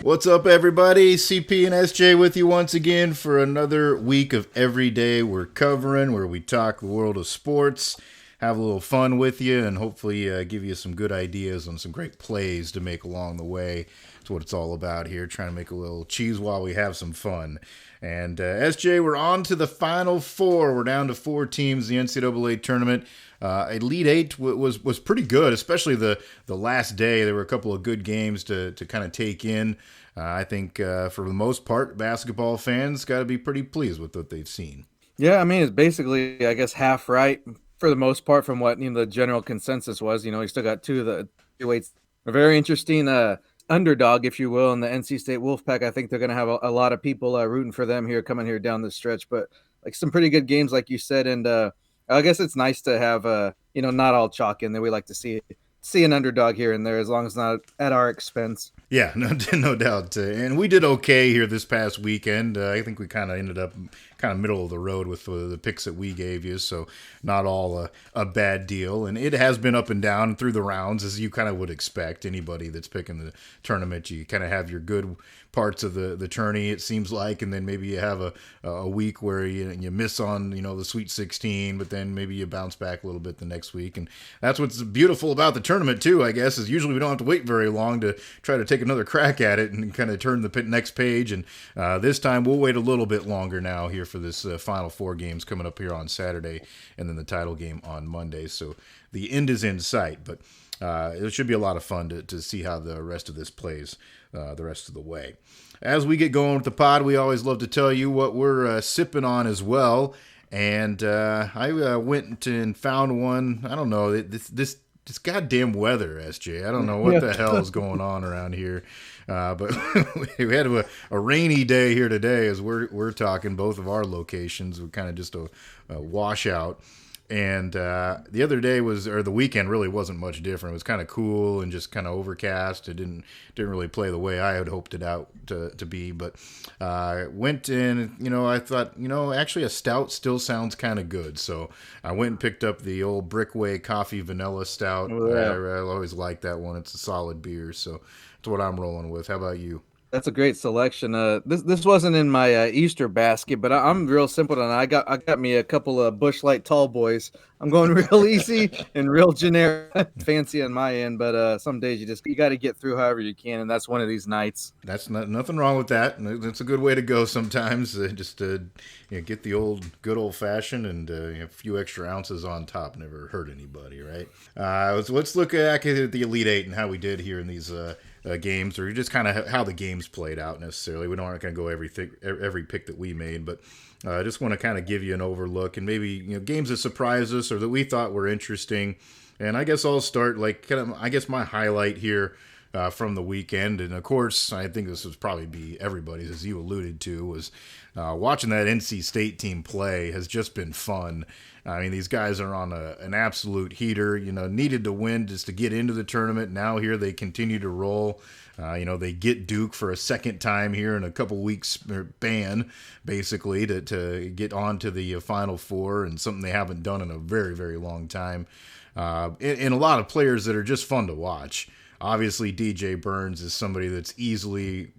What's up, everybody? CP and SJ with you once again for another week of Every Day We're Covering, where we talk the world of sports, have a little fun with you, and hopefully give you some good ideas on some great plays to make along the way. That's what it's all about here, trying to make a little cheese while we have some fun. And SJ, we're on to the Final Four. We're down to 4 teams in the NCAA tournament. Elite Eight was pretty good, especially the last day. There were a couple of good games to kind of take in. I think for the most part, basketball fans got to be pretty pleased with what they've seen. Yeah, I mean, it's basically, I guess, half right for the most part from what the general consensus was. You still got two of the two weights. A very interesting underdog, if you will, in the NC State Wolfpack. I think they're going to have a lot of people rooting for them here, coming here down the stretch. But like some pretty good games, like you said, and I guess it's nice to have not all chalk in there. We like to see an underdog here and there, as long as not at our expense. Yeah, no doubt. And we did okay here this past weekend. I think we kind of ended up kind of middle of the road with the picks that we gave you, so not all a bad deal. And it has been up and down through the rounds, as you kind of would expect. Anybody that's picking the tournament, you kind of have your good parts of the tourney, it seems like, and then maybe you have a week where you miss on the Sweet 16, but then maybe you bounce back a little bit the next week. And that's what's beautiful about the tournament too, I guess, is usually we don't have to wait very long to try to take another crack at it and kind of turn the next page. And this time we'll wait a little bit longer now here for this Final Four games coming up here on Saturday, and then the title game on Monday. So the end is in sight, but it should be a lot of fun to see how the rest of this plays the rest of the way. As we get going with the pod, we always love to tell you what we're sipping on as well. And I went and found one. I don't know, this goddamn weather, SJ. I don't know what the hell is going on around here. But we had a rainy day here today as we're talking. Both of our locations were kind of just a washout. And the other day the weekend really wasn't much different. It was kind of cool and just kind of overcast. It didn't really play the way I had hoped it out to be. But went in, I thought, actually a stout still sounds kind of good. So I went and picked up the old Brickway Coffee Vanilla Stout. Oh, yeah. I always like that one. It's a solid beer. So that's what I'm rolling with. How about you? That's a great selection. This wasn't in my Easter basket, but I'm real simple tonight. I got me a couple of Busch Light Tall Boys. I'm going real easy and real generic, fancy on my end. But some days you got to get through however you can, and that's one of these nights. That's nothing wrong with that. That's a good way to go sometimes. Just to get the good old fashioned and a few extra ounces on top. Never hurt anybody, right? Let's look back at the Elite Eight and how we did here in these games, or just kind of how the games played out necessarily. We aren't going to go every pick that we made, but I just want to kind of give you an overlook and maybe games that surprised us or that we thought were interesting. And I guess I'll start my highlight here from the weekend. And of course, I think this would probably be everybody's, as you alluded to, was watching that NC State team play has just been fun. I mean, these guys are on an absolute heater, needed to win just to get into the tournament. Now here they continue to roll. They get Duke for a second time here in a couple weeks ban, basically, to get on to the Final Four, and something they haven't done in a very, very long time. And a lot of players that are just fun to watch. Obviously, DJ Burns is somebody that's easily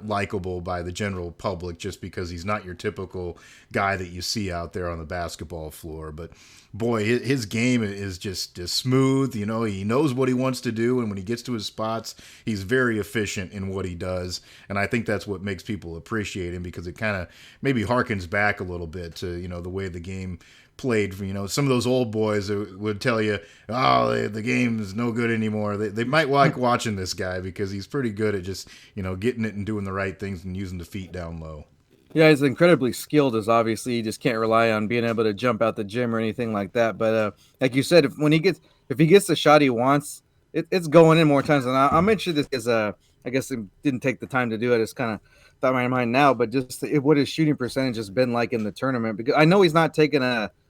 likable by the general public just because he's not your typical guy that you see out there on the basketball floor. But boy, his game is just smooth. He knows what he wants to do, and when he gets to his spots, he's very efficient in what he does. And I think that's what makes people appreciate him, because it kind of maybe harkens back a little bit to the way the game played. Some of those old boys would tell you, the game is no good anymore. They might like watching this guy because he's pretty good at just getting it and doing the right things and using the feet down low. Yeah, he's incredibly skilled. As obviously, you just can't rely on being able to jump out the gym or anything like that. But like you said, if he gets the shot he wants, it's going in more times than I mentioned this because I guess he didn't take the time to do it. It's kind of thought in my mind now, but just what his shooting percentage has been like in the tournament, because I know he's not taking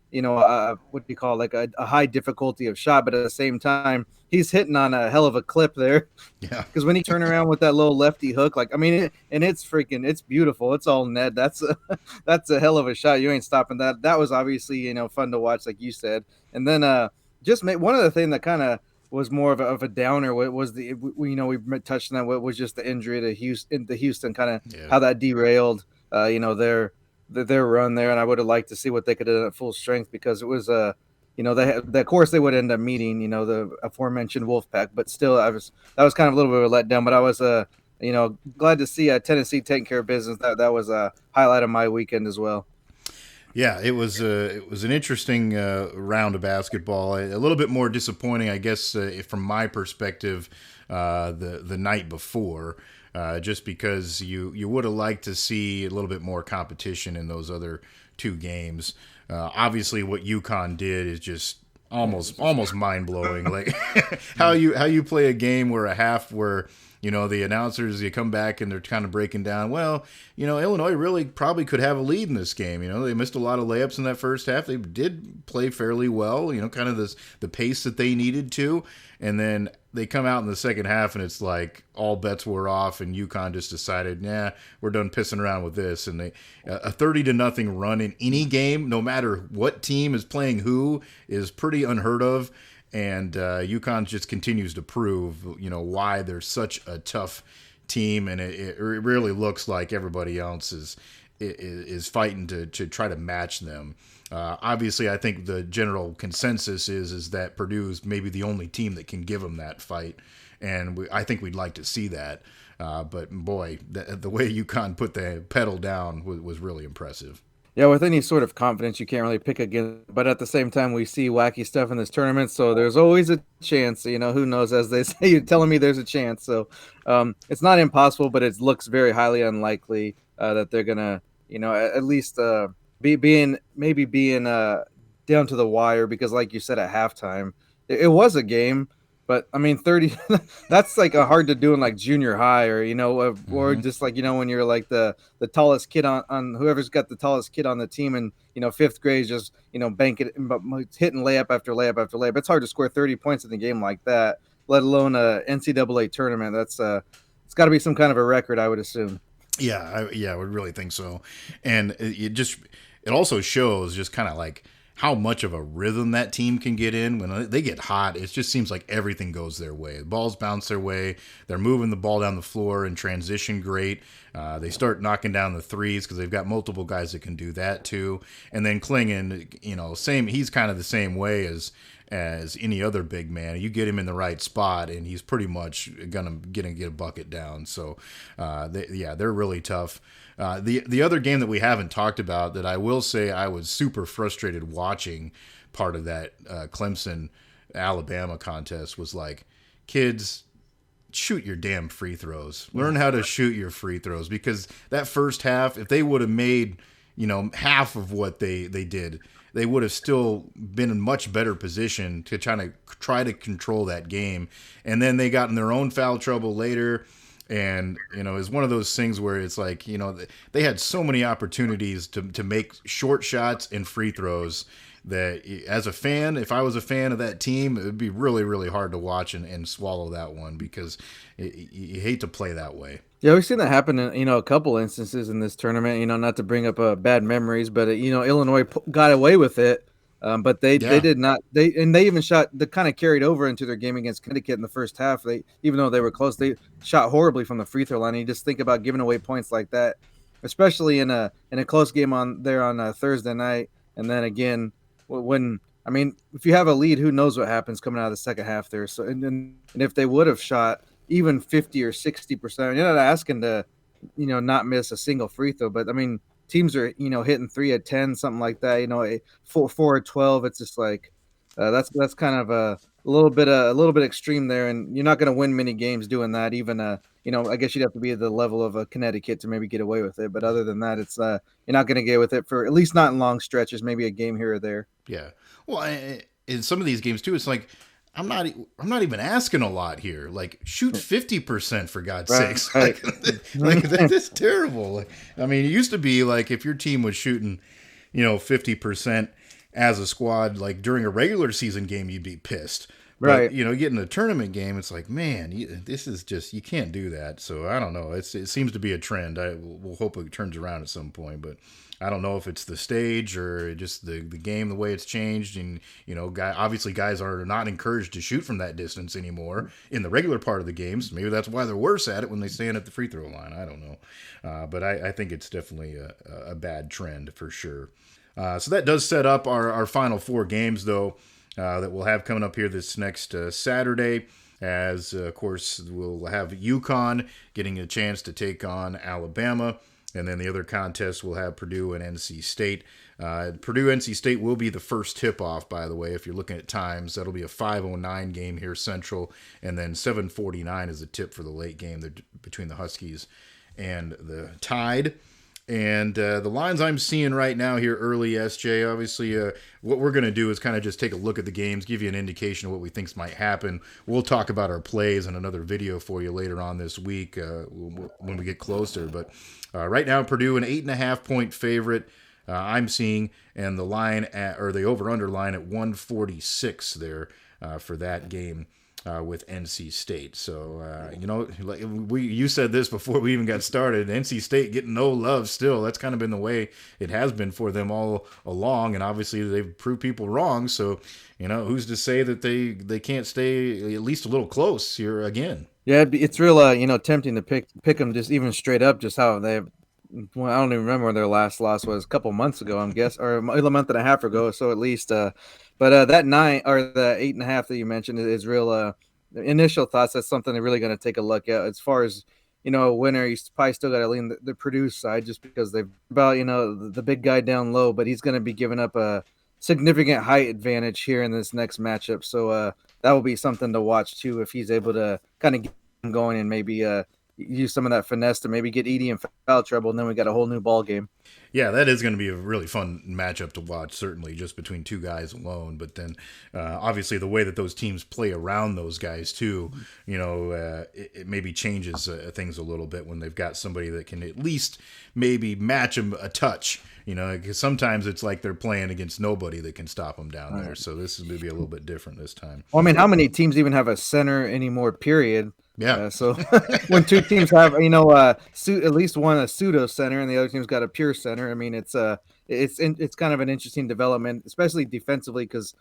what do you call like a high difficulty of shot, but at the same time, he's hitting on a hell of a clip there. Yeah. Because when he turn around with that little lefty hook, it's beautiful. It's all net. That's a hell of a shot. You ain't stopping that. That was obviously, fun to watch, like you said. And then one of the things that kind of was more of a downer? What was we touched on that. What was just the injury to Houston kind of Yeah. how that derailed their run there, and I would have liked to see what they could have done at full strength because it was of course they would end up meeting the aforementioned Wolfpack, but still that was kind of a little bit of a letdown. But I was glad to see Tennessee taking care of business. That was a highlight of my weekend as well. Yeah, it was an interesting round of basketball. A little bit more disappointing, I guess, from my perspective, the night before, just because you would have liked to see a little bit more competition in those other two games. Obviously, what UConn did is just almost mind blowing. Like how you play a game where a half where the announcers, you come back and they're kind of breaking down, well, Illinois really probably could have a lead in this game. They missed a lot of layups in that first half. They did play fairly well, kind of the pace that they needed to. And then they come out in the second half and it's like all bets were off and UConn just decided, nah, we're done pissing around with this. And a 30-0 run in any game, no matter what team is playing who, is pretty unheard of. And UConn just continues to prove, why they're such a tough team, and it really looks like everybody else is fighting to try to match them. Obviously, I think the general consensus is that Purdue's maybe the only team that can give them that fight, and I think we'd like to see that. But boy, the way UConn put the pedal down was really impressive. Yeah, with any sort of confidence, you can't really pick against. But at the same time, we see wacky stuff in this tournament, so there's always a chance. Who knows? As they say, you're telling me there's a chance. So it's not impossible, but it looks very highly unlikely that they're gonna, at least being down to the wire. Because, like you said, at halftime, it was a game. But I mean, 30, that's like hard to do in like junior high or, or just like, when you're like the tallest kid on whoever's got the tallest kid on the team and, fifth grade is just, banking, hitting layup after layup after layup. It's hard to score 30 points in a game like that, let alone a NCAA tournament. That's it's got to be some kind of a record, I would assume. Yeah, I would really think so. And it also shows just kind of like how much of a rhythm that team can get in when they get hot. It just seems like everything goes their way. The balls bounce their way. They're moving the ball down the floor in transition great. They start knocking down the threes because they've got multiple guys that can do that too. And then Klingon, same. He's kind of the same way as any other big man. You get him in the right spot, and he's pretty much gonna get a bucket down. So, they're really tough. The other game that we haven't talked about that I will say I was super frustrated watching part of that Clemson Alabama contest was like, kids, shoot your damn free throws. Learn how to shoot your free throws, because that first half, if they would have made half of what they did, they would have still been in much better position to try to control that game. And then they got in their own foul trouble later. And, it's one of those things where it's like, they had so many opportunities to make short shots and free throws that as a fan, if I was a fan of that team, it would be really, really hard to watch and swallow that one, because you hate to play that way. Yeah, we've seen that happen in a couple instances in this tournament. Not to bring up bad memories, but Illinois got away with it, but they did not. They even shot. They kind of carried over into their game against Connecticut in the first half. Even though they were close, they shot horribly from the free throw line. And you just think about giving away points like that, especially in a close game on Thursday night, and then again when. I mean, if you have a lead, who knows what happens coming out of the second half there. So and if they would have shot even 50 or 60%. You're not asking to, not miss a single free throw, but I mean, teams are, hitting 3 of 10, something like that, 4 of 12. It's just like, that's kind of a little bit extreme there. And you're not going to win many games doing that. Even, I guess you'd have to be at the level of a Connecticut to maybe get away with it. But other than that, it's, you're not going to get with it for at least not in long stretches, maybe a game here or there. Yeah. Well, in some of these games too, it's like, I'm not even asking a lot here. Like, shoot 50% for God's sakes. Right. Like that's terrible. Like, I mean, it used to be like if your team was shooting, 50% as a squad, like during a regular season game, you'd be pissed. But Right. getting a tournament game, it's like, man, this is just you can't do that. So I don't know. It seems to be a trend. We'll hope it turns around at some point, but I don't know if it's the stage or just the game, the way it's changed. And obviously guys are not encouraged to shoot from that distance anymore in the regular part of the games. Maybe that's why they're worse at it when they stand at the free throw line. I don't know, but I think it's definitely a bad trend for sure. So that does set up our final four games, though, that we'll have coming up here this next Saturday. As, of course, we'll have UConn getting a chance to take on Alabama. And then the other contest will have Purdue and NC State. Purdue-NC State will be the first tip-off, by the way, if you're looking at times. That'll be a 5:09 game here Central, and then 7:49 is the tip for the late game between the Huskies and the Tide. And the lines I'm seeing right now here early, SJ, obviously what we're going to do is kind of just take a look at the games, give you an indication of what we think might happen. We'll talk about our plays in another video for you later on this week when we get closer. But right now, Purdue, an 8.5-point favorite I'm seeing, and the line or the over-under line at 146 there for that game. With NC State. So, you said this before we even got started. NC State getting no love still. That's kind of been the way it has been for them all along. And obviously they've proved people wrong. So, who's to say that they can't stay at least a little close here again? Yeah, it's real, tempting to pick them just even straight up, just how they. Well, I don't even remember when their last loss was, a couple months ago, I'm guessing, or a month and a half ago. So at least, but that 9 or the 8.5 that you mentioned is real. Initial thoughts. That's something they're really going to take a look at. As far as a winner, you probably still got to lean the Purdue side, just because they've about the big guy down low, but he's going to be giving up a significant height advantage here in this next matchup. So that will be something to watch too, if he's able to kind of get him going and maybe use some of that finesse to maybe get Edey in foul trouble, and then we got a whole new ball game. Yeah, that is going to be a really fun matchup to watch, certainly just between two guys alone. But then, obviously, the way that those teams play around those guys, too, it maybe changes things a little bit when they've got somebody that can at least maybe match them a touch. Because sometimes it's like they're playing against nobody that can stop them down there. So this is maybe a little bit different this time. Well, I mean, how many teams even have a center anymore, period? Yeah. So when two teams have, at least one a pseudo center and the other team's got a pure center, I mean, it's kind of an interesting development, especially defensively, because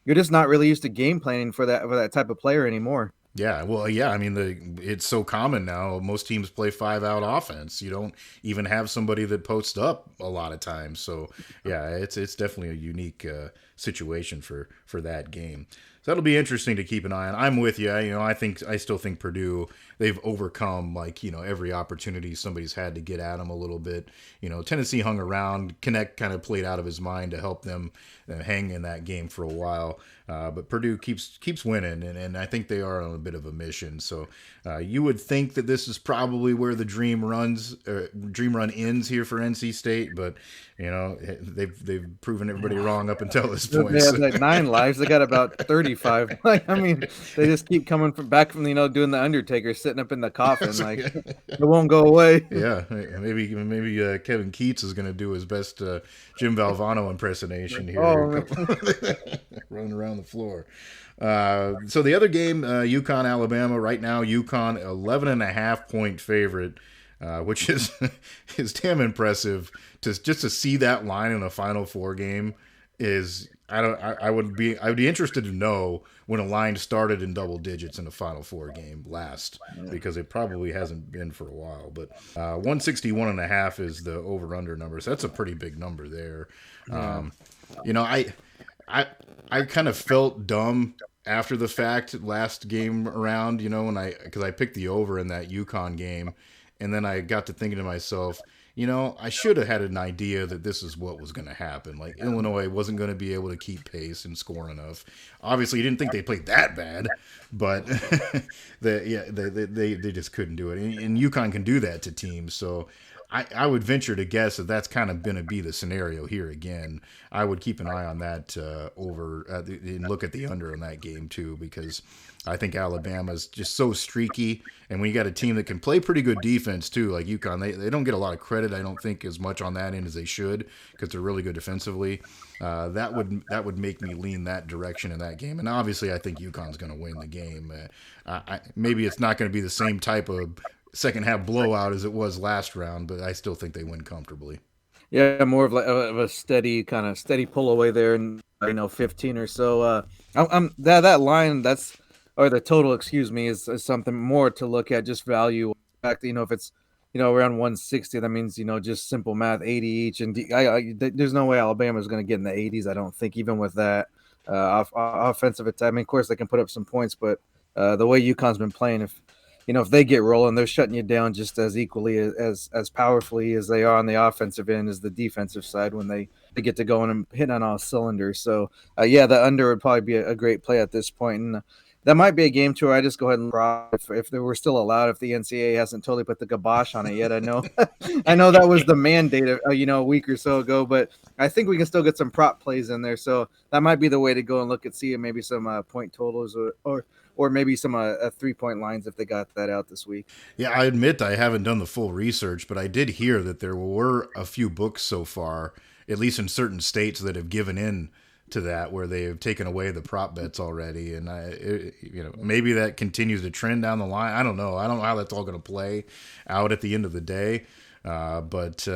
you're just not really used to game planning for that type of player anymore. Yeah, well, yeah. I mean, it's so common now. Most teams play 5-out offense. You don't even have somebody that posts up a lot of times. So, yeah, it's definitely a unique situation for that game. So that'll be interesting to keep an eye on. I'm with you. I still think Purdue, they've overcome every opportunity somebody's had to get at them a little bit. Tennessee hung around. Connect kind of played out of his mind to help them hang in that game for a while. But Purdue keeps winning, and I think they are on a bit of a mission. So you would think that this is probably where the dream run ends here for NC State, but they've proven everybody wrong up until this point. They have like 9 lives. They got about 35. They just keep coming back from doing the Undertaker, sitting up in the coffin. It won't go away. Yeah, maybe Kevin Keats is going to do his best Jim Valvano impersonation here. Running around the floor. So the other game, UConn Alabama. Right now, UConn 11.5-point favorite, which is damn impressive. Just to see that line in a Final Four game is I would be interested to know when a line started in double digits in a Final Four game last, because it probably hasn't been for a while. But 161.5 is the over/under number, so that's a pretty big number there. Yeah. I kind of felt dumb after the fact last game around, because I picked the over in that UConn game, and then I got to thinking to myself, I should have had an idea that this is what was going to happen. Like, Illinois wasn't going to be able to keep pace and score enough. Obviously, you didn't think they played that bad, but they just couldn't do it. And UConn can do that to teams. So I would venture to guess that that's kind of going to be the scenario here again. I would keep an eye on that and look at the under on that game too, because I think Alabama's just so streaky, and when you got a team that can play pretty good defense too, like UConn, they don't get a lot of credit. I don't think as much on that end as they should, because they're really good defensively. That would make me lean that direction in that game, and obviously I think UConn's going to win the game. Maybe it's not going to be the same type of second half blowout as it was last round, but I still think they win comfortably. Yeah, more of like of a steady pull away there, and 15 or so. That line or the total, excuse me, is something more to look at. Just value. In fact, if it's around 160, that means just simple math, 80 each, and there's no way Alabama's going to get in the 80s. I don't think, even with that offensive attack. I mean, of course they can put up some points, but the way UConn's been playing, if they get rolling, they're shutting you down just as equally as powerfully as they are on the offensive end as the defensive side when they get to going and hitting on all cylinders. So, yeah, the under would probably be a great play at this point. And that might be a game to where I just go ahead and prop if they were still allowed, if the NCAA hasn't totally put the kibosh on it yet. I know I know that was the mandate a week or so ago, but I think we can still get some prop plays in there. So that might be the way to go and look at seeing maybe some point totals or maybe some 3-point lines if they got that out this week. Yeah, I admit I haven't done the full research, but I did hear that there were a few books so far, at least in certain states, that have given in to that, where they have taken away the prop bets already, and maybe that continues to trend down the line. I don't know how that's all going to play out at the end of the day, but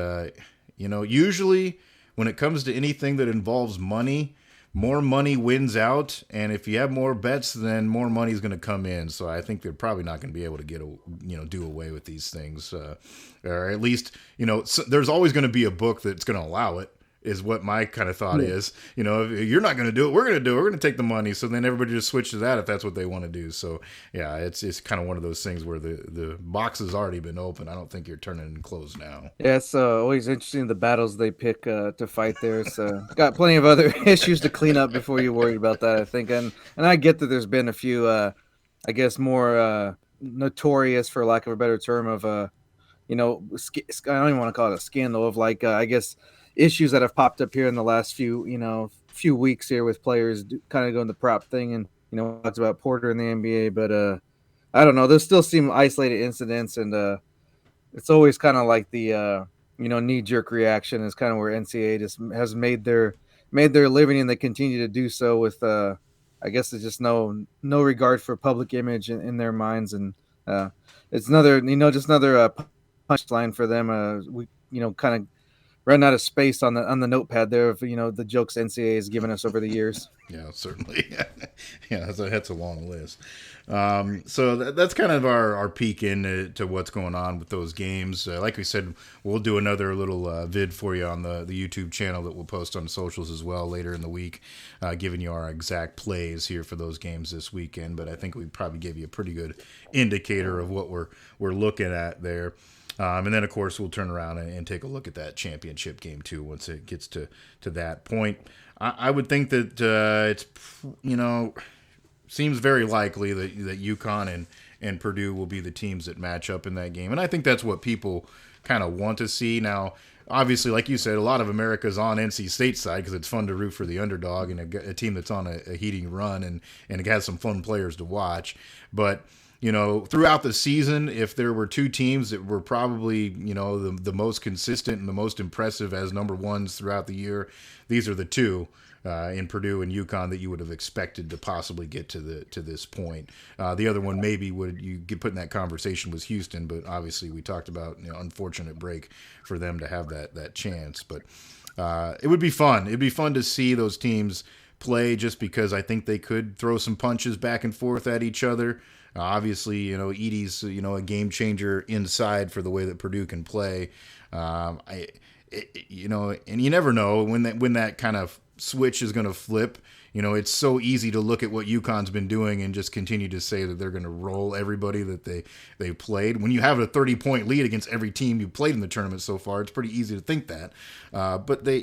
usually when it comes to anything that involves money, more money wins out, and if you have more bets, then more money is going to come in. So I think they're probably not going to be able to do away with these things, or at least there's always going to be a book that's going to allow it. Is what my kind of thought is. If you're not going to do it, we're going to do it. We're going to take the money. So then everybody just switches to that if that's what they want to do. So yeah, it's kind of one of those things where the box has already been open. I don't think you're turning and closed now. Yeah, it's always interesting the battles they pick to fight there. So got plenty of other issues to clean up before you worry about that, I think. And I get that there's been a few, I guess, more notorious, for lack of a better term, of I don't even want to call it a scandal, of I guess, issues that have popped up here in the last few weeks here with players kind of going the prop thing, and talks about Porter in the NBA, but I don't know, there still seem isolated incidents, and it's always kind of like the knee-jerk reaction is kind of where NCAA just has made their living, and they continue to do so with I guess it's just no regard for public image in their minds, and it's another punchline for them. We kind of run out of space on the notepad there of the jokes NCAA has given us over the years. Yeah, certainly. Yeah, that's a long list. So that's kind of our peek into what's going on with those games. Like we said, we'll do another little vid for you on the YouTube channel that we'll post on socials as well later in the week, giving you our exact plays here for those games this weekend. But I think we probably gave you a pretty good indicator of what we're looking at there. And then, of course, we'll turn around and take a look at that championship game, too, once it gets to that point. I would think that it's, seems very likely that UConn and Purdue will be the teams that match up in that game. And I think that's what people kind of want to see. Now, obviously, like you said, a lot of America's on NC State's side because it's fun to root for the underdog and a team that's on a heating run, and it has some fun players to watch. But throughout the season, if there were two teams that were probably, the most consistent and the most impressive as number ones throughout the year, these are the two in Purdue and UConn that you would have expected to possibly get to this point. The other one maybe would you get put in that conversation was Houston, but obviously we talked about unfortunate break for them to have that chance. But it would be fun. It'd be fun to see those teams play, just because I think they could throw some punches back and forth at each other. Obviously, Edey's, a game changer inside for the way that Purdue can play. And you never know when that kind of switch is going to flip. It's so easy to look at what UConn's been doing and just continue to say that they're going to roll everybody that they played. When you have a 30-point lead against every team you played in the tournament so far, it's pretty easy to think that. But they,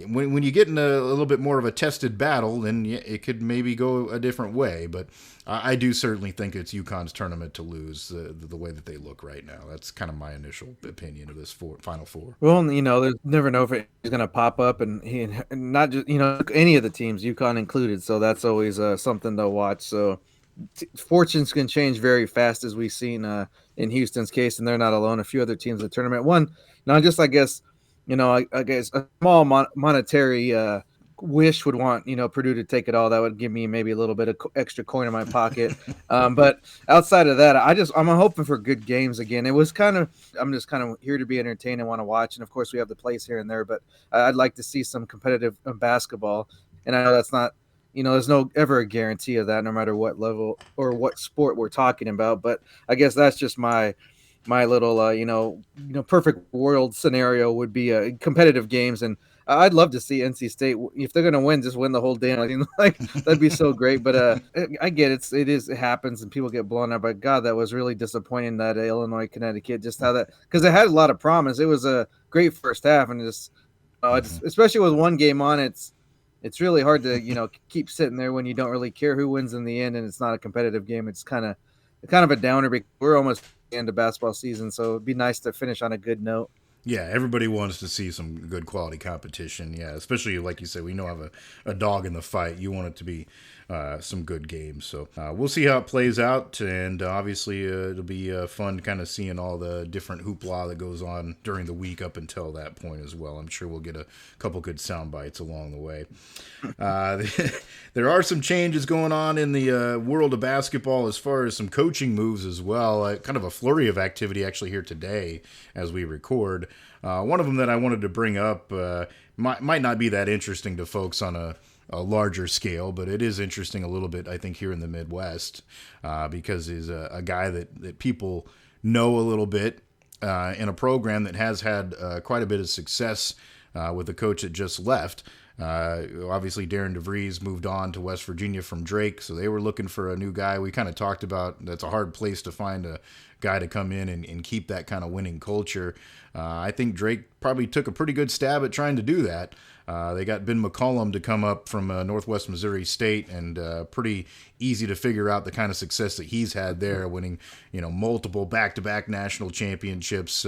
when you get in a little bit more of a tested battle, then it could maybe go a different way. But I do certainly think it's UConn's tournament to lose the way that they look right now. That's kind of my initial opinion of this Final Four. Well, there's never know if he's going to pop up, and not just any of the teams, UConn included. So that's always something to watch. So fortunes can change very fast, as we've seen in Houston's case, and they're not alone. A few other teams in the tournament. One, just I guess, I guess a small monetary wish would want Purdue to take it all. That would give me maybe a little bit of extra coin in my pocket. But outside of that, I'm hoping for good games again. I'm just kind of here to be entertained and want to watch. And of course, we have the plays here and there, but I'd like to see some competitive basketball. And I know that's not. There's no ever a guarantee of that, no matter what level or what sport we're talking about. But I guess that's just my little perfect world scenario would be competitive games, and I'd love to see NC State, if they're gonna win, just win the whole damn thing. Like that'd be so great. But I get it happens and people get blown up. But God, that was really disappointing, that Illinois Connecticut, just how that, because it had a lot of promise. It was a great first half, and just especially with one game on, it's really hard to keep sitting there when you don't really care who wins in the end, and it's not a competitive game. It's kind of a downer because we're almost at the end of basketball season, so it'd be nice to finish on a good note. Yeah, everybody wants to see some good quality competition. Yeah, especially like you said, we know have a dog in the fight. You want it to be some good games. So we'll see how it plays out, and obviously it'll be fun kind of seeing all the different hoopla that goes on during the week up until that point as well. I'm sure we'll get a couple good sound bites along the way. There are some changes going on in the world of basketball as far as some coaching moves as well. Kind of a flurry of activity actually here today as we record. One of them that I wanted to bring up might not be that interesting to folks on a larger scale, but it is interesting a little bit, I think, here in the Midwest because he's a guy that people know a little bit in a program that has had quite a bit of success with the coach that just left. Obviously, Darren DeVries moved on to West Virginia from Drake, so they were looking for a new guy. We kind of talked about that's a hard place to find a guy to come in and keep that kind of winning culture. I think Drake probably took a pretty good stab at trying to do that. They got Ben McCollum to come up from Northwest Missouri State, and pretty easy to figure out the kind of success that he's had there, winning multiple back-to-back national championships.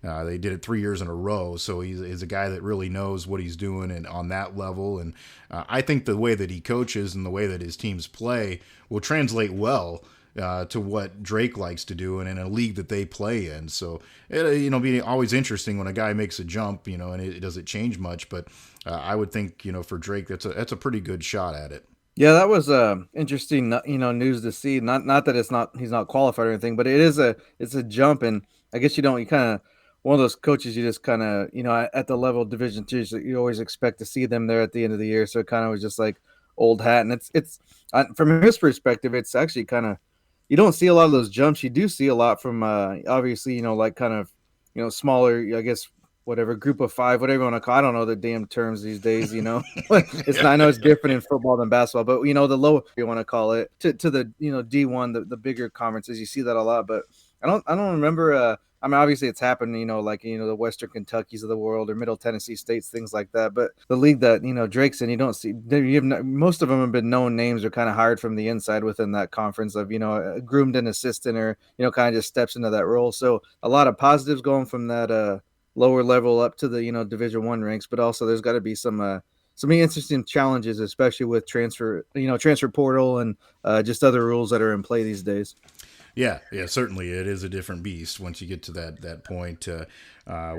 They did it 3 years in a row, so he's a guy that really knows what he's doing and on that level. And I think the way that he coaches and the way that his teams play will translate well to what Drake likes to do and in a league that they play in. So it be always interesting when a guy makes a jump, and it doesn't change much. But I would think for Drake that's a pretty good shot at it. Yeah, that was interesting, news to see. Not that he's not qualified or anything, but it's a jump, and I guess you kind of one of those coaches you just kind of at the level of Division II, you always expect to see them there at the end of the year. So it kind of was just like old hat, and it's from his perspective, it's actually kind of, you don't see a lot of those jumps. You do see a lot from obviously like kind of smaller, I guess, whatever, group of five, whatever you want to call it. I don't know the damn terms these days, I know it's different in football than basketball, but the lower you want to call it to the D1, the bigger conferences, you see that a lot. But I don't remember I mean, obviously it's happened, the Western Kentuckys of the world or Middle Tennessee States, things like that. But the league that, Drake's in, you don't see, most of them have been known names or kind of hired from the inside within that conference of, groomed an assistant or, kind of just steps into that role. So a lot of positives going from that lower level up to the, Division I ranks, but also there's got to be some interesting challenges, especially with transfer portal and just other rules that are in play these days. Yeah, certainly it is a different beast once you get to that point.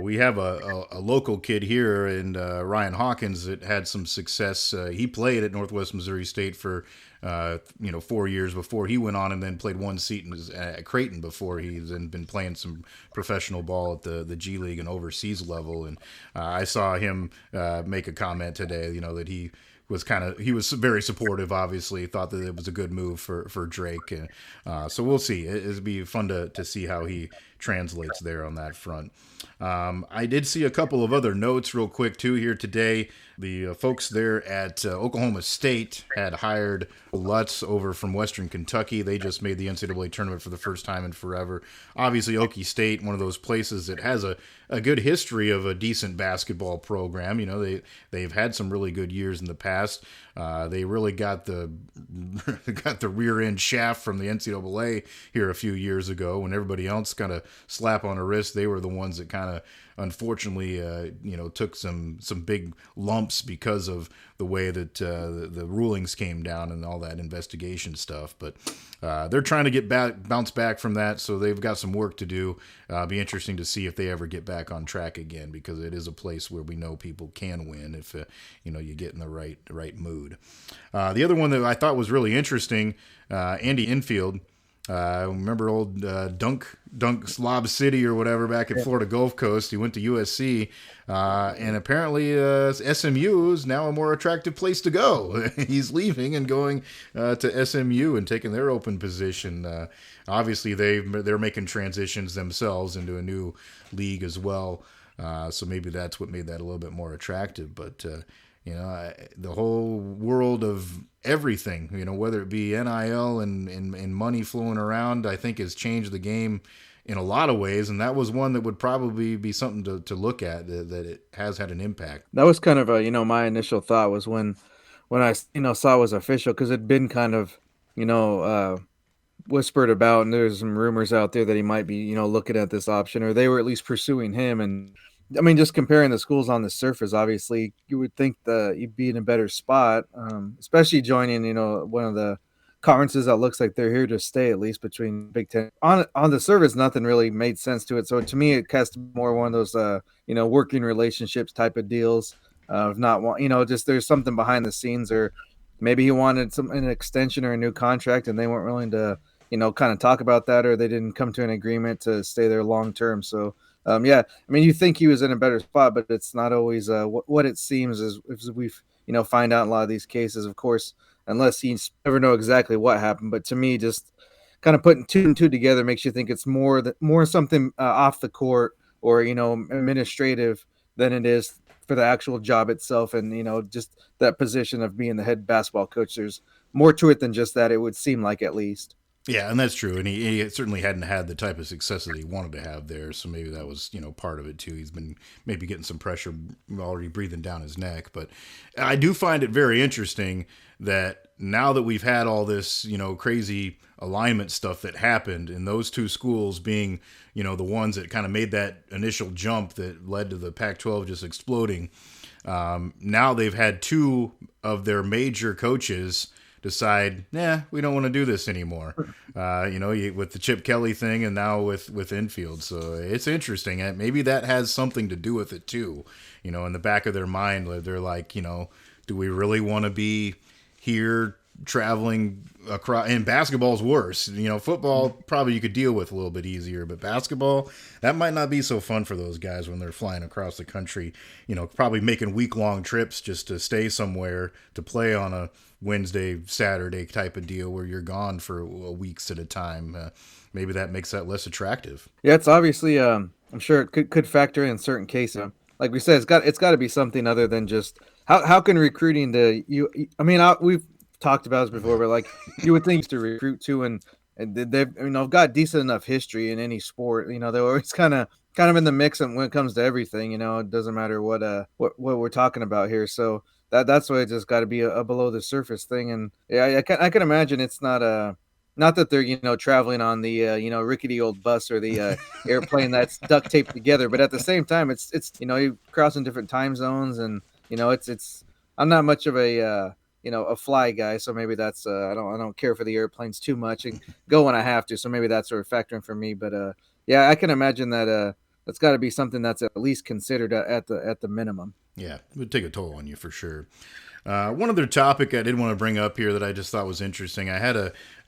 We have a local kid here, and Ryan Hawkins, that had some success. He played at Northwest Missouri State for 4 years before he went on, and then played one season at Creighton before he's been playing some professional ball at the G League and overseas level. And I saw him make a comment today, that he was very supportive, obviously thought that it was a good move for Drake. So we'll see. It'll be fun to see how he translates there on that front. I did see a couple of other notes real quick too here today. The folks there at Oklahoma State had hired Lutz over from Western Kentucky. They just made the NCAA tournament for the first time in forever. Obviously, Okie State, one of those places that has a good history of a decent basketball program. You know, they've had some really good years in the past. They really got the got the rear end shaft from the NCAA here a few years ago when everybody else kind of slap on a wrist. They were the ones that kind of unfortunately took some big lumps because of the way that the rulings came down and all that investigation stuff. But they're trying to bounce back from that, so they've got some work to do. Be interesting to see if they ever get back on track again, because it is a place where we know people can win if you get in the right mood. The other one that I thought was really interesting, Andy Enfield. Remember old Dunk Slob City or whatever back at Florida Gulf Coast. He went to USC, and apparently SMU is now a more attractive place to go. He's leaving and going to SMU and taking their open position. Obviously, they're making transitions themselves into a new league as well. So maybe that's what made that a little bit more attractive. But the whole world of everything, whether it be NIL and money flowing around, I think has changed the game in a lot of ways. And that was one that would probably be something to look at, that it has had an impact. That was kind of my initial thought was when I saw it was official, because it'd been kind of whispered about, and there's some rumors out there that he might be looking at this option, or they were at least pursuing him. And I mean, just comparing the schools on the surface, obviously you would think that you'd be in a better spot, especially joining one of the conferences that looks like they're here to stay, at least between Big Ten. On the surface, nothing really made sense to it. So to me, it cast more one of those working relationships type of deals. Of not just there's something behind the scenes, or maybe he wanted an extension or a new contract, and they weren't willing to kind of talk about that, or they didn't come to an agreement to stay there long term. So I mean, you think he was in a better spot, but it's not always what it seems, as we've find out in a lot of these cases, of course, unless you never know exactly what happened. But to me, just kind of putting two and two together makes you think it's more something off the court, or administrative, than it is for the actual job itself, and just that position of being the head basketball coach. There's more to it than just that, it would seem like, at least. Yeah, and that's true. And he certainly hadn't had the type of success that he wanted to have there. So maybe that was, part of it too. He's been maybe getting some pressure already breathing down his neck. But I do find it very interesting that now that we've had all this, crazy alignment stuff that happened, and those two schools being, the ones that kind of made that initial jump that led to the Pac-12 just exploding. Now they've had two of their major coaches decide, we don't want to do this anymore. With the Chip Kelly thing, and now with Enfield. So it's interesting. Maybe that has something to do with it too. In the back of their mind, they're like, do we really want to be here traveling across? And basketball's worse. Football probably you could deal with a little bit easier, but basketball, that might not be so fun for those guys when they're flying across the country. Probably making week-long trips just to stay somewhere to play on a Wednesday, Saturday type of deal where you're gone for weeks at a time. Maybe that makes that less attractive. Yeah, it's obviously, I'm sure it could factor in certain cases. Like we said, it's got to be something other than just how can recruiting we've talked about this before, but like you would think to recruit to, and they've got decent enough history in any sport. They're always kind of in the mix, and when it comes to everything, it doesn't matter what we're talking about here. So that's why it just got to be a below the surface thing. And yeah, I can imagine it's not that they're traveling on the rickety old bus or the airplane that's duct taped together, but at the same time it's you're crossing different time zones, and it's I'm not much of a a fly guy, so maybe that's I don't care for the airplanes too much, and go when I have to, so maybe that's sort of factoring for me. But yeah, I can imagine that that's got to be something that's at least considered at the minimum. Yeah, it would take a toll on you for sure. One other topic I did want to bring up here that I just thought was interesting. I had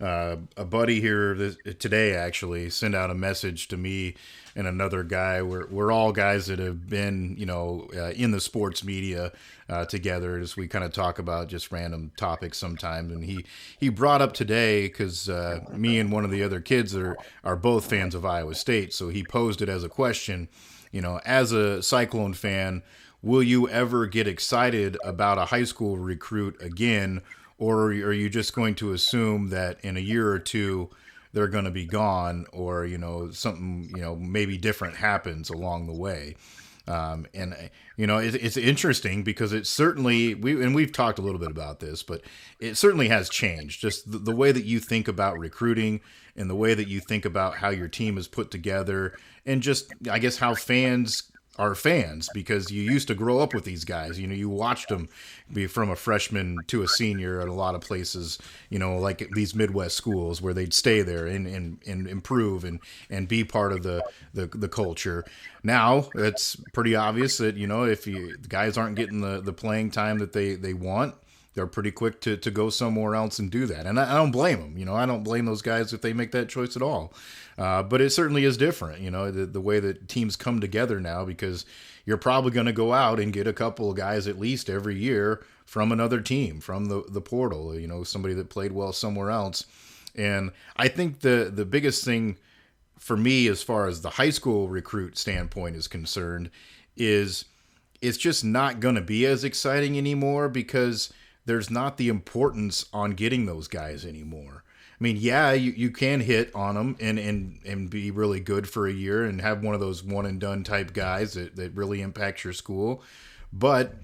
a buddy here today actually send out a message to me and another guy. We're all guys that have been, in the sports media together as we kind of talk about just random topics sometimes. And he brought up today because me and one of the other kids are both fans of Iowa State. So he posed it as a question, as a Cyclone fan, will you ever get excited about a high school recruit again, or are you just going to assume that in a year or two they're going to be gone, or something maybe different happens along the way? It's interesting because it certainly we've talked a little bit about this, but it certainly has changed. Just the way that you think about recruiting and the way that you think about how your team is put together, and just I guess how fans are fans, because you used to grow up with these guys. You watched them be from a freshman to a senior at a lot of places, like these Midwest schools where they'd stay there and improve and be part of the culture. Now it's pretty obvious that, if the guys aren't getting the playing time that they want, they're pretty quick to go somewhere else and do that. And I don't blame them. I don't blame those guys if they make that choice at all. But it certainly is different, the way that teams come together now, because you're probably going to go out and get a couple of guys at least every year from another team, from the portal, somebody that played well somewhere else. And I think the biggest thing for me, as far as the high school recruit standpoint is concerned, is it's just not going to be as exciting anymore, because there's not the importance on getting those guys anymore. I mean, yeah, you can hit on them and be really good for a year and have one of those one and done type guys that really impacts your school, but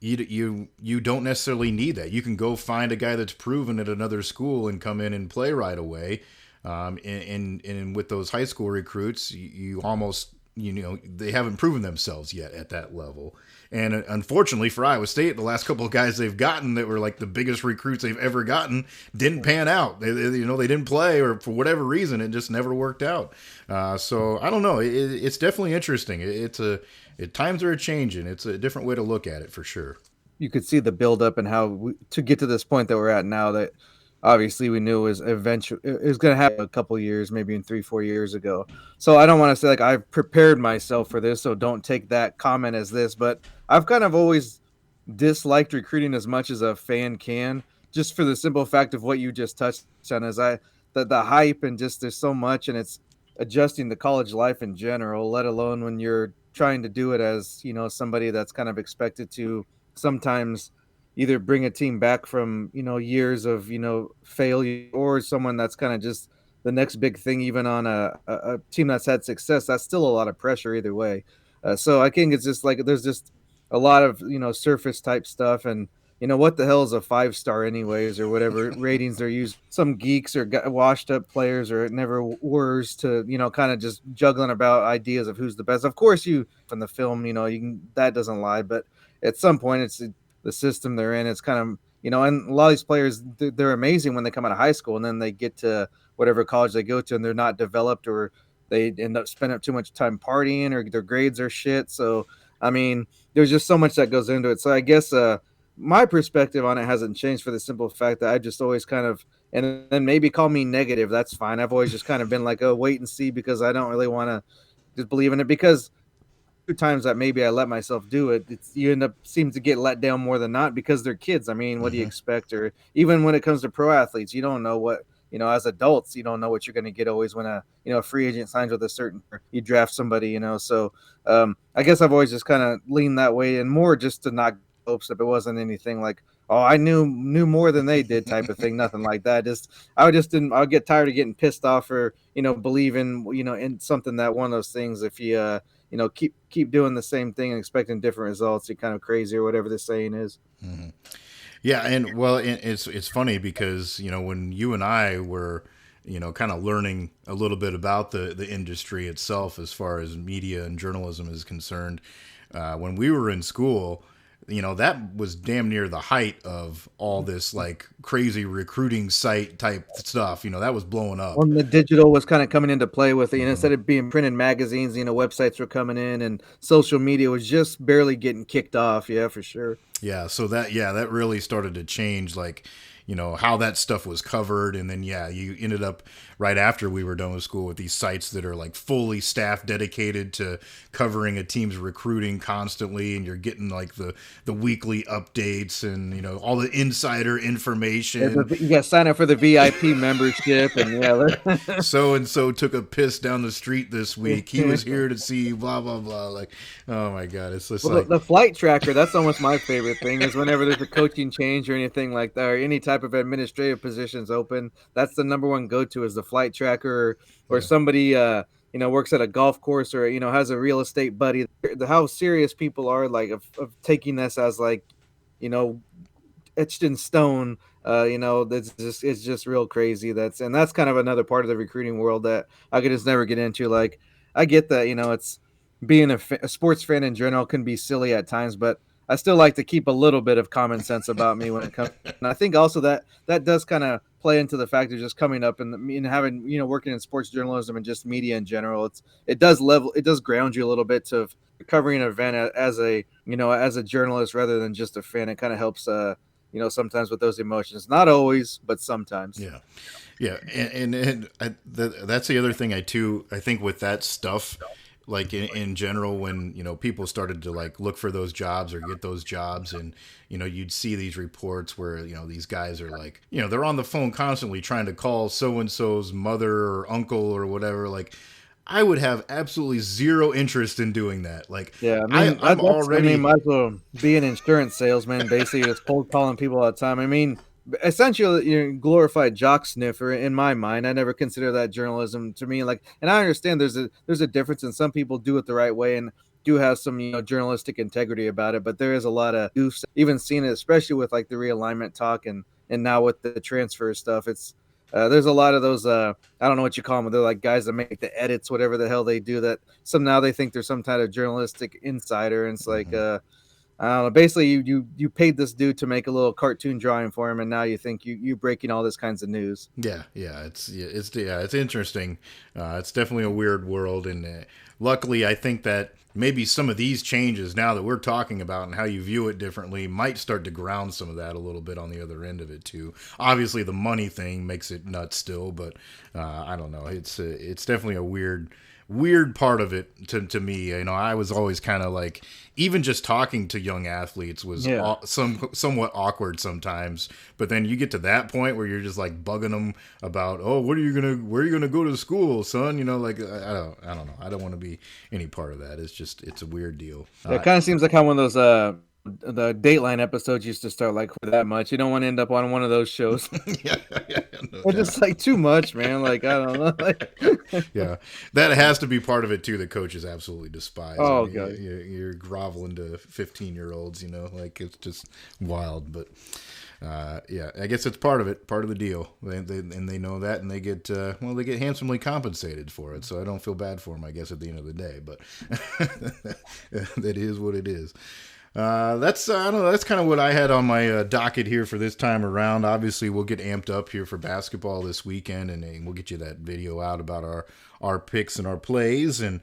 you don't necessarily need that. You can go find a guy that's proven at another school and come in and play right away. And with those high school recruits, you almost they haven't proven themselves yet at that level. And unfortunately for Iowa State, the last couple of guys they've gotten that were like the biggest recruits they've ever gotten didn't pan out. They didn't play, or for whatever reason, it just never worked out. So I don't know. It's definitely interesting. Times are changing. It's a different way to look at it for sure. You could see the buildup and how to get to this point that we're at now, that obviously we knew was eventually it was going to happen a couple years, maybe in 3-4 years ago. So I don't want to say like I've prepared myself for this, so don't take that comment as this, but I've kind of always disliked recruiting as much as a fan can, just for the simple fact of what you just touched on, is the hype, and just there's so much, and it's adjusting to college life in general, let alone when you're trying to do it as, somebody that's kind of expected to sometimes either bring a team back from, years of, failure, or someone that's kind of just the next big thing, even on a team that's had success. That's still a lot of pressure either way. So I think it's just like there's just a lot of, surface type stuff. And, what the hell is a 5-star anyways, or whatever ratings they're using. Some geeks or washed up players, or it never were, to, kind of just juggling about ideas of who's the best. Of course, you from the film, that doesn't lie, but at some point it's the system they're in. It's kind of, and a lot of these players, they're amazing when they come out of high school, and then they get to whatever college they go to, and they're not developed, or they end up spending too much time partying, or their grades are shit. So, I mean, there's just so much that goes into it. So I guess my perspective on it hasn't changed, for the simple fact that I just always kind of, and then maybe call me negative, that's fine. I've always just kind of been like, oh, wait and see, because I don't really want to just believe in it, because times that maybe I let myself do it, you end up seem to get let down more than not, because they're kids. I mean, what do you expect? Or even when it comes to pro athletes, you don't know what, as adults, you don't know what you're going to get always when a free agent signs with a certain, you draft somebody, so I guess I've always just kind of leaned that way, and more just to not hopes up. It wasn't anything like, oh, I knew more than they did type of thing. Nothing like that. I would get tired of getting pissed off, or believing in something, that one of those things, if you keep doing the same thing and expecting different results, you're kind of crazy, or whatever the saying is. Mm-hmm. Yeah, and well, it's funny because when you and I were kind of learning a little bit about the industry itself, as far as media and journalism is concerned, when we were in school, that was damn near the height of all this like crazy recruiting site type stuff. That was blowing up. When the digital was kind of coming into play with it, instead of being printed magazines, websites were coming in and social media was just barely getting kicked off. Yeah, for sure. Yeah, so that really started to change, like, how that stuff was covered. And then, yeah, you ended up right after we were done with school with these sites that are like fully staffed, dedicated to covering a team's recruiting constantly. And you're getting like the weekly updates and, all the insider Yeah, information. you got to sign up for the VIP membership, and yeah. So and so took a piss down the street this week. He was here to see blah blah blah. Like, oh my god, it's just Well, like, the flight tracker, that's almost my favorite thing is whenever there's a coaching change or anything like that, or any type of administrative positions open, that's the number one go-to is the flight tracker, or yeah. somebody, works at a golf course or, has a real estate buddy. How serious people are like of taking this as like, you know, etched in stone. That's just it's just real crazy. That's kind of another part of the recruiting world that I could just never get into. Like, I get that it's being a sports fan in general can be silly at times, but I still like to keep a little bit of common sense about me when it comes. And I think also that does kind of play into the fact of just coming up and having working in sports journalism and just media in general. It does ground you a little bit to covering an event as a journalist rather than just a fan. It kind of helps sometimes with those emotions. Not always, but sometimes. Yeah. Yeah, that's the other thing I think with that stuff, like in general, when people started to like look for those jobs or get those jobs, and you'd see these reports where these guys are like they're on the phone constantly trying to call so and so's mother or uncle or whatever. Like, I would have absolutely zero interest in doing that. Like, Yeah, I mean, I'm already. might as well be an insurance salesman, basically, just cold calling people all the time. I mean, essentially, you're a glorified jock sniffer in my mind. I never consider that journalism to me. Like, and I understand there's a difference, and some people do it the right way and do have some journalistic integrity about it. But there is a lot of goofs, even seeing it, especially with like the realignment talk and now with the transfer stuff. There's a lot of those. I don't know what you call them. They're like guys that make the edits, whatever the hell they do. That somehow they think they're some kind of journalistic insider, and it's like, I don't know. Basically, you paid this dude to make a little cartoon drawing for him, and now you think you breaking all this kinds of news. Yeah, it's interesting. It's definitely a weird world, and luckily, I think that maybe some of these changes now that we're talking about and how you view it differently might start to ground some of that a little bit on the other end of it too. Obviously, the money thing makes it nuts still, but I don't know. It's definitely a weird part of it to me. I was always kind of like, even just talking to young athletes was somewhat awkward sometimes. But then you get to that point where you're just like bugging them about, oh, where are you gonna go to school, son? Like, I don't know. I don't want to be any part of that. It's a weird deal. It kind of seems like how one of those the Dateline episodes used to start like for that much. You don't want to end up on one of those shows. yeah, no It's just like too much, man. Like, I don't know. Like, yeah, that has to be part of it too. That coaches absolutely despise. Oh, I mean, God. you're groveling to 15-year-olds. Like, it's just wild. But yeah, I guess it's part of it, part of the deal. They know that, and they get handsomely compensated for it. So I don't feel bad for them, I guess, at the end of the day. But that is what it is. That's I don't know. That's kind of what I had on my docket here for this time around. Obviously, we'll get amped up here for basketball this weekend, and we'll get you that video out about our picks and our plays, and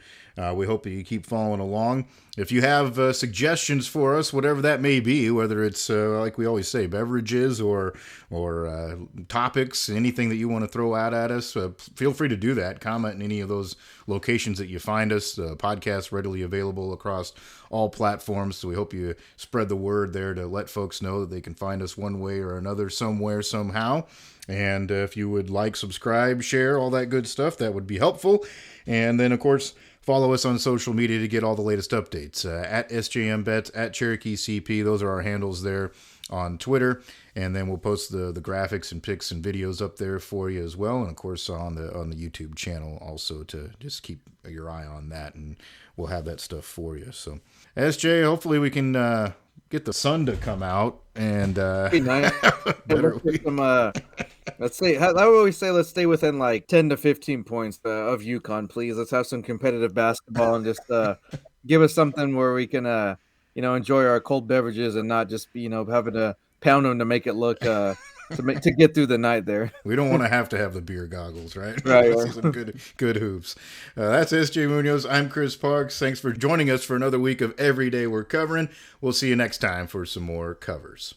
we hope that you keep following along. If you have suggestions for us, whatever that may be, whether it's like we always say, beverages or topics, anything that you want to throw out at us, feel free to do that. Comment in any of those locations that you find us. Podcast readily available across all platforms, so we hope you spread the word there to let folks know that they can find us one way or another, somewhere, somehow. And if you would like, subscribe, share, all that good stuff, that would be helpful. And then, of course, follow us on social media to get all the latest updates. At SJMBets, at Cherokee CP, those are our handles there on Twitter. And then we'll post the graphics and pics and videos up there for you as well. And, of course, on the YouTube channel also, to just keep your eye on that. And we'll have that stuff for you. So, SJ, hopefully we can get the sun to come out and be nice. Let's say, how do we say, let's stay within like 10 to 15 points of UConn, please. Let's have some competitive basketball and just give us something where we can enjoy our cold beverages and not just having to pound them to make it look to get through the night there. We don't want to have the beer goggles, right? Right. Let's see some good hoops. That's SJ Munoz. I'm Chris Parks. Thanks for joining us for another week of Every Day We're Covering. We'll see you next time for some more covers.